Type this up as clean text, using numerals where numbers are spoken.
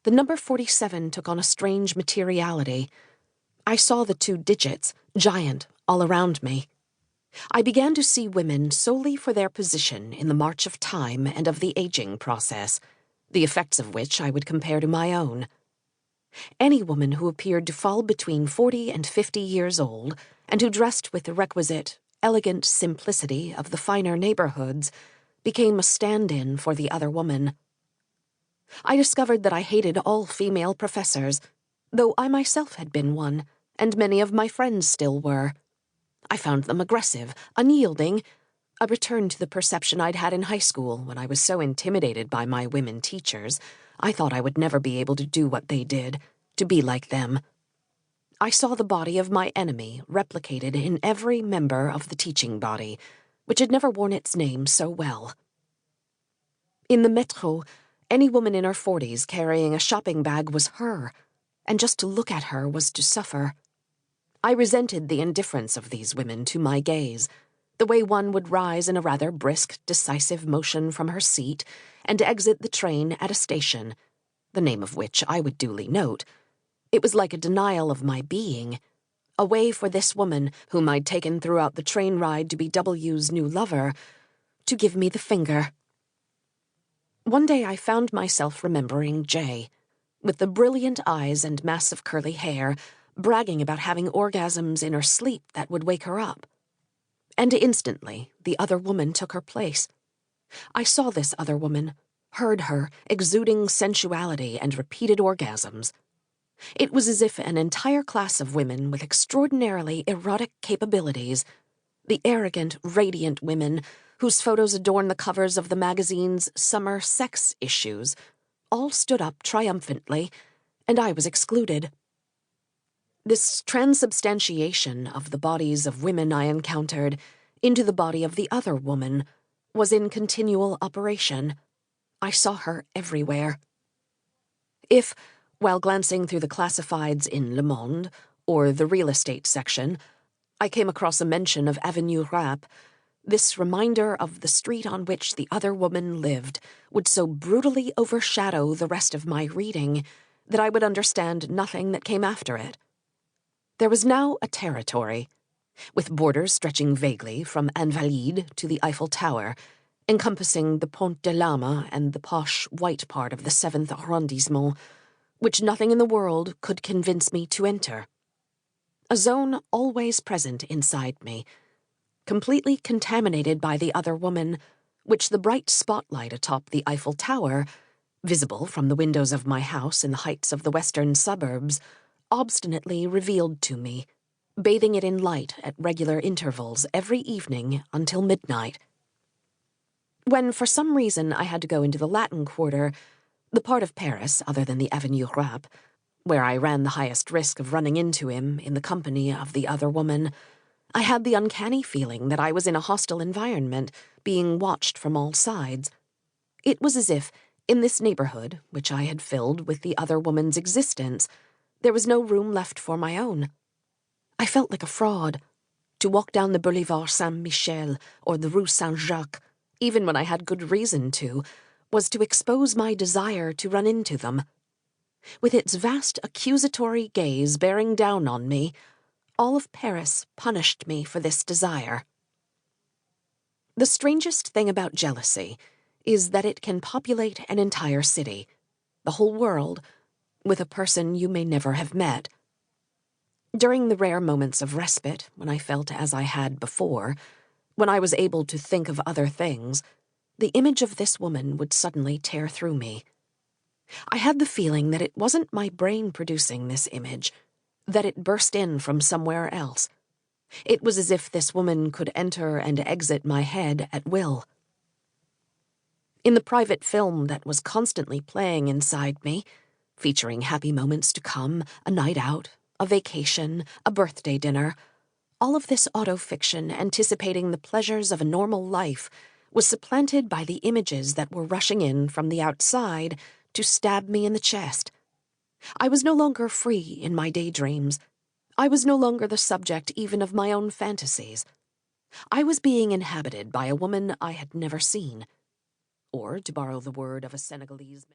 The number 47 took on a strange materiality. I saw the 2 digits, giant, all around me. I began to see women solely for their position in the march of time and of the aging process, the effects of which I would compare to my own. Any woman who appeared to fall between 40 and 50 years old, and who dressed with the requisite, elegant simplicity of the finer neighborhoods, became a stand-in for the other woman. I discovered that I hated all female professors, though I myself had been one, and many of my friends still were. I found them aggressive, unyielding, a return to the perception I'd had in high school when I was so intimidated by my women teachers, I thought I would never be able to do what they did, to be like them. I saw the body of my enemy replicated in every member of the teaching body, which had never worn its name so well. In the metro, any woman in her 40s carrying a shopping bag was her, and just to look at her was to suffer. I resented the indifference of these women to my gaze, the way one would rise in a rather brisk, decisive motion from her seat and exit the train at a station, the name of which I would duly note. It was like a denial of my being, a way for this woman, whom I'd taken throughout the train ride to be W.'s new lover, to give me the finger. One day I found myself remembering J, with the brilliant eyes and mass of curly hair, bragging about having orgasms in her sleep that would wake her up. And instantly, the other woman took her place. I saw this other woman, heard her, exuding sensuality and repeated orgasms. It was as if an entire class of women with extraordinarily erotic capabilities, the arrogant, radiant women whose photos adorn the covers of the magazine's summer sex issues, all stood up triumphantly, and I was excluded. This transubstantiation of the bodies of women I encountered into the body of the other woman was in continual operation. I saw her everywhere. If, while glancing through the classifieds in Le Monde or the real estate section, I came across a mention of Avenue Rapp, this reminder of the street on which the other woman lived would so brutally overshadow the rest of my reading that I would understand nothing that came after it. There was now a territory, with borders stretching vaguely from Invalides to the Eiffel Tower, encompassing the Pont de l'Âme and the posh white part of the 7th arrondissement, which nothing in the world could convince me to enter. A zone always present inside me, completely contaminated by the other woman, which the bright spotlight atop the Eiffel Tower, visible from the windows of my house in the heights of the western suburbs, obstinately revealed to me, bathing it in light at regular intervals every evening until midnight. When for some reason I had to go into the Latin Quarter, the part of Paris other than the Avenue Rapp, where I ran the highest risk of running into him in the company of the other woman, I had the uncanny feeling that I was in a hostile environment, being watched from all sides. It was as if, in this neighborhood, which I had filled with the other woman's existence, there was no room left for my own. I felt like a fraud. To walk down the Boulevard Saint-Michel or the Rue Saint-Jacques, even when I had good reason to, was to expose my desire to run into them. With its vast accusatory gaze bearing down on me, all of Paris punished me for this desire. The strangest thing about jealousy is that it can populate an entire city, the whole world, with a person you may never have met. During the rare moments of respite, when I felt as I had before, when I was able to think of other things, the image of this woman would suddenly tear through me. I had the feeling that it wasn't my brain producing this image, that it burst in from somewhere else. It was as if this woman could enter and exit my head at will. In the private film that was constantly playing inside me, featuring happy moments to come, a night out, a vacation, a birthday dinner, all of this auto-fiction anticipating the pleasures of a normal life was supplanted by the images that were rushing in from the outside to stab me in the chest. I was no longer free in my daydreams. I was no longer the subject even of my own fantasies. I was being inhabited by a woman I had never seen. Or, to borrow the word of a Senegalese